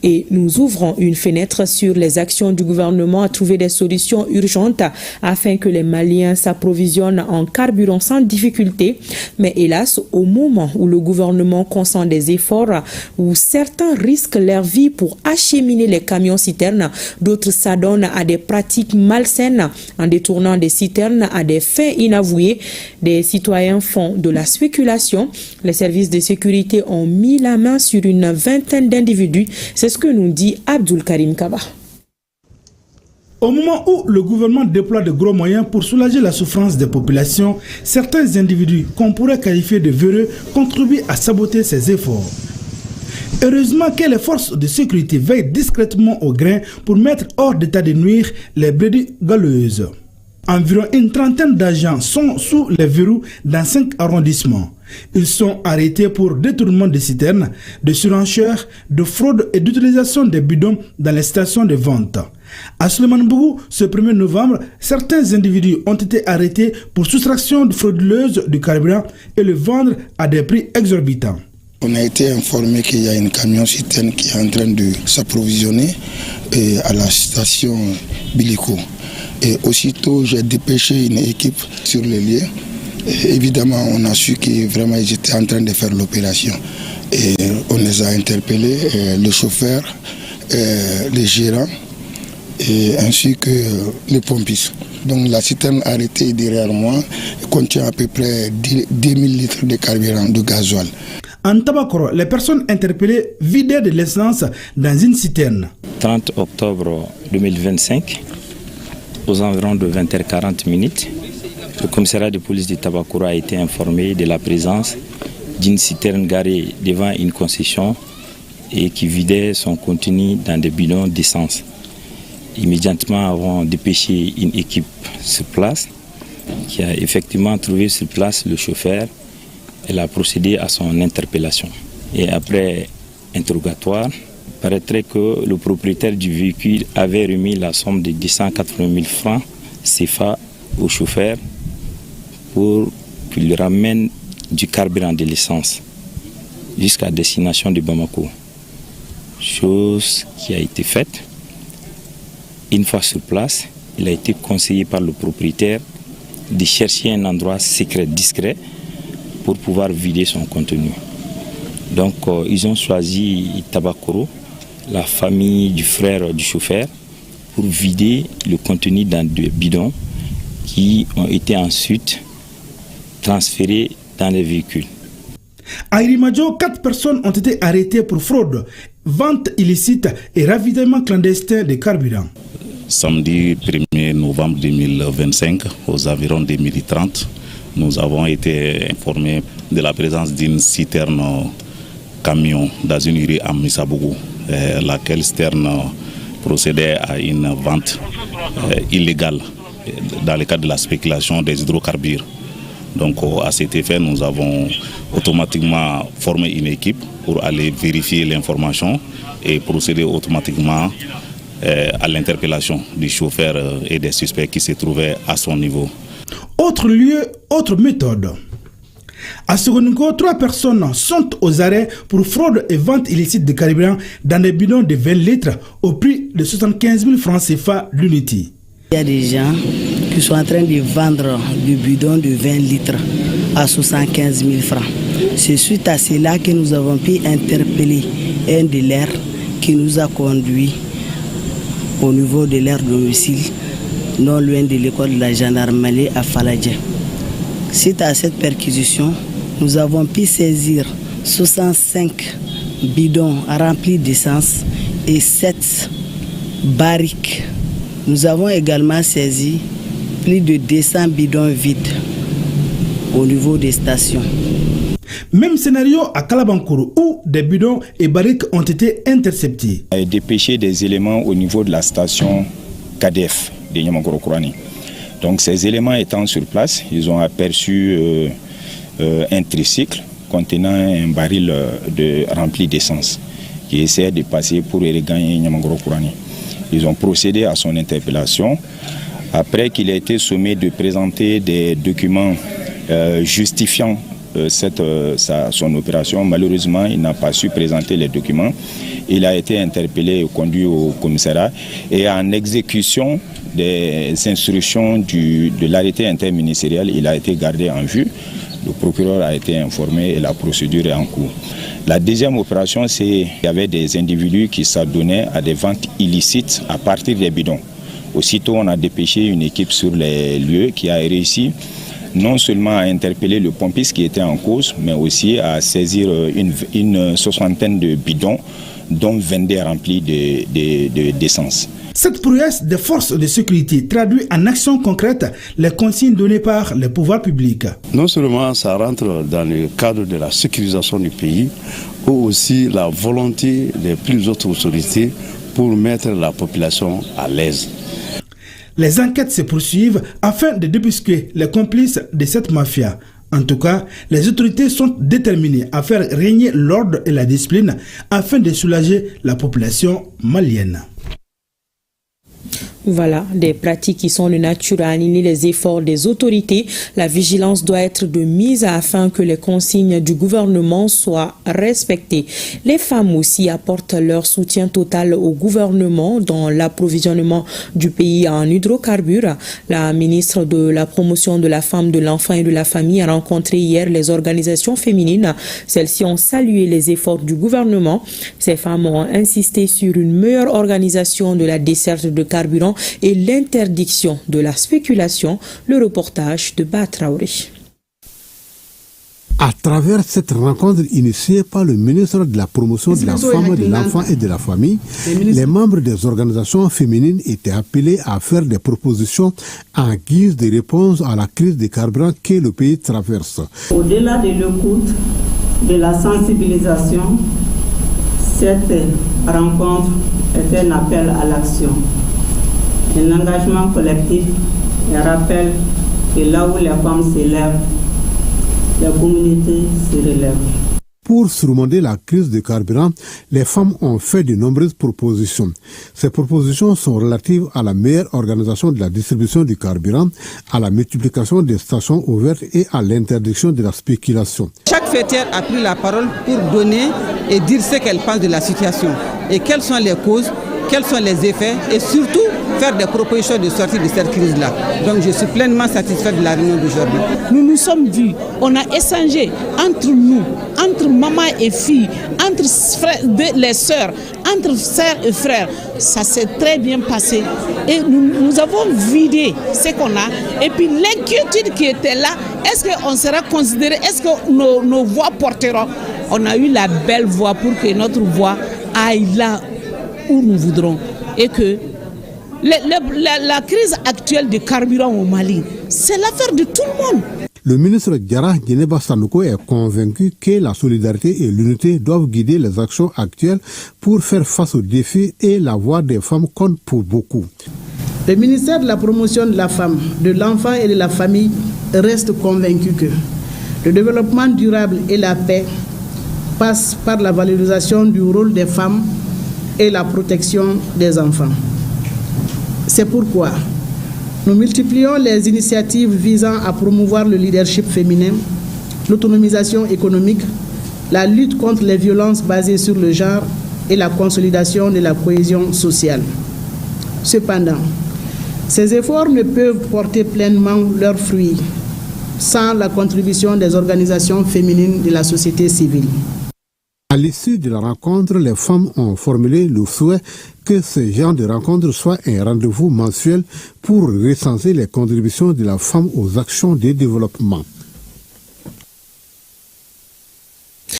et nous ouvrons une fenêtre sur les actions du gouvernement à trouver des solutions urgentes afin que les Maliens s'approvisionnent en carburant sans difficulté. Mais hélas, au moment où le gouvernement consent des efforts, où certains risquent leur vie pour acheminer les camions-citernes, d'autres s'adonnent à des pratiques malsaines en détournant des citernes à des fins inavouées. Des citoyens font de la spéculation. Les services de sécurité ont mis la main sur une vingtaine d'individus. C'est ce que nous dit Abdul Karim Kaba. Au moment où le gouvernement déploie de gros moyens pour soulager la souffrance des populations, certains individus qu'on pourrait qualifier de véreux contribuent à saboter ces efforts. Heureusement que les forces de sécurité veillent discrètement au grain pour mettre hors d'état de nuire les brebis galeuses. Environ une trentaine d'agents sont sous les verrous dans 5 arrondissements. Ils sont arrêtés pour détournement de citernes, de surenchère, de fraude et d'utilisation des bidons dans les stations de vente. À Souleymane-Bougou, ce 1er novembre, certains individus ont été arrêtés pour soustraction frauduleuse du carburant et le vendre à des prix exorbitants. On a été informé qu'il y a une camion-citerne qui est en train de s'approvisionner à la station Biliko. Et aussitôt, j'ai dépêché une équipe sur les lieux. Et évidemment, on a su qu'ils étaient en train de faire l'opération. Et on les a interpellés, le chauffeur, les gérants, et ainsi que les pompistes. Donc la citerne arrêtée derrière moi contient à peu près 10 000 litres de carburant, de gasoil. En Tabakoro, les personnes interpellées vidaient de l'essence dans une citerne. 30 octobre 2025, aux environs de 20h40, le commissariat de police de Tabakoro a été informé de la présence d'une citerne garée devant une concession et qui vidait son contenu dans des bidons d'essence. Immédiatement avons dépêché une équipe sur place qui a effectivement trouvé sur place le chauffeur. Elle a procédé à son interpellation. Et après interrogatoire, il paraîtrait que le propriétaire du véhicule avait remis la somme de 280 000 francs CFA au chauffeur pour qu'il lui ramène du carburant de l'essence jusqu'à destination de Bamako. Chose qui a été faite. Une fois sur place, il a été conseillé par le propriétaire de chercher un endroit secret, discret, pour pouvoir vider son contenu. Donc ils ont choisi Tabakoro, la famille du frère du chauffeur, pour vider le contenu dans des bidons qui ont été ensuite transférés dans les véhicules. À Irimadjo, 4 personnes ont été arrêtées pour fraude, vente illicite et ravitaillement clandestin de carburant. Samedi 1er novembre 2025, aux environs de 12h30, nous avons été informés de la présence d'une citerne camion dans une rue à Missabougou, laquelle citerne procédait à une vente illégale dans le cadre de la spéculation des hydrocarbures. Donc à cet effet, nous avons automatiquement formé une équipe pour aller vérifier l'information et procéder automatiquement à l'interpellation du chauffeur et des suspects qui se trouvaient à son niveau. Autre lieu, autre méthode. À Sogonuko, 3 personnes sont aux arrêts pour fraude et vente illicite de carburant dans des bidons de 20 litres au prix de 75 000 francs CFA l'unité. Il y a des gens qui sont en train de vendre du bidon de 20 litres à 75 000 francs. C'est suite à cela que nous avons pu interpeller un dealer qui nous a conduits au niveau de leur domicile, non loin de l'école de la gendarmerie à Faladje. Suite à cette perquisition, nous avons pu saisir 65 bidons remplis d'essence et 7 barriques. Nous avons également saisi plus de 200 bidons vides au niveau des stations. Même scénario à Kalabankoro où des bidons et barriques ont été interceptés. On a dépêché des éléments au niveau de la station KDF de Niamagoro-Kourani. Donc ces éléments étant sur place, ils ont aperçu un tricycle contenant un baril rempli d'essence qui essayait de passer pour regagner Niamagoro-Kourani. Ils ont procédé à son interpellation. Après qu'il a été sommé de présenter des documents justifiant son opération, malheureusement, il n'a pas su présenter les documents. Il a été interpellé et conduit au commissariat et en exécution des instructions de l'arrêté interministériel, il a été gardé en vue. Le procureur a été informé et la procédure est en cours. La deuxième opération, c'est qu'il y avait des individus qui s'adonnaient à des ventes illicites à partir des bidons. Aussitôt, on a dépêché une équipe sur les lieux qui a réussi non seulement à interpeller le pompiste qui était en cause, mais aussi à saisir une soixantaine de bidons, dont 22 remplis d'essence. Cette prouesse des forces de sécurité traduit en actions concrètes les consignes données par les pouvoirs publics. Non seulement ça rentre dans le cadre de la sécurisation du pays, ou aussi la volonté des plus hautes autorités pour mettre la population à l'aise. Les enquêtes se poursuivent afin de débusquer les complices de cette mafia. En tout cas, les autorités sont déterminées à faire régner l'ordre et la discipline afin de soulager la population malienne. Voilà, des pratiques qui sont de nature à annuler les efforts des autorités. La vigilance doit être de mise afin que les consignes du gouvernement soient respectées. Les femmes aussi apportent leur soutien total au gouvernement dans l'approvisionnement du pays en hydrocarbures. La ministre de la promotion de la femme, de l'enfant et de la famille a rencontré hier les organisations féminines. Celles-ci ont salué les efforts du gouvernement. Ces femmes ont insisté sur une meilleure organisation de la desserte de carburant et l'interdiction de la spéculation. Le reportage de Batraouri. À travers cette rencontre initiée par le ministre de la promotion de la femme, de l'enfant et de la famille, les membres des organisations féminines étaient appelés à faire des propositions en guise de réponse à la crise des carburants que le pays traverse. Au-delà de l'écoute, de la sensibilisation, cette rencontre est un appel à l'action. Un engagement collectif et rappelle que là où les femmes s'élèvent, la communauté se relève. Pour surmonter la crise de carburant, les femmes ont fait de nombreuses propositions. Ces propositions sont relatives à la meilleure organisation de la distribution du carburant, à la multiplication des stations ouvertes et à l'interdiction de la spéculation. Chaque fêtière a pris la parole pour donner et dire ce qu'elle pense de la situation et quelles sont les causes, quels sont les effets et surtout faire des propositions de sortie de cette crise-là. Donc je suis pleinement satisfait de la réunion d'aujourd'hui. Nous nous sommes vus, on a échangé entre nous, entre maman et fille, entre les sœurs, entre sœurs et frères. Ça s'est très bien passé et nous avons vidé ce qu'on a. Et puis l'inquiétude qui était là, est-ce qu'on sera considéré, est-ce que nos voix porteront? On a eu la belle voix pour que notre voix aille là où nous voudrons et que la crise actuelle du carburant au Mali, c'est l'affaire de tout le monde. Le ministre Diarra Djeneba Sanoko est convaincu que la solidarité et l'unité doivent guider les actions actuelles pour faire face aux défis et la voix des femmes compte pour beaucoup. Le ministère de la promotion de la femme, de l'enfant et de la famille reste convaincu que le développement durable et la paix passent par la valorisation du rôle des femmes et la protection des enfants. C'est pourquoi nous multiplions les initiatives visant à promouvoir le leadership féminin, l'autonomisation économique, la lutte contre les violences basées sur le genre et la consolidation de la cohésion sociale. Cependant, ces efforts ne peuvent porter pleinement leurs fruits sans la contribution des organisations féminines de la société civile. À l'issue de la rencontre, les femmes ont formulé le souhait que ce genre de rencontre soit un rendez-vous mensuel pour recenser les contributions de la femme aux actions de développement.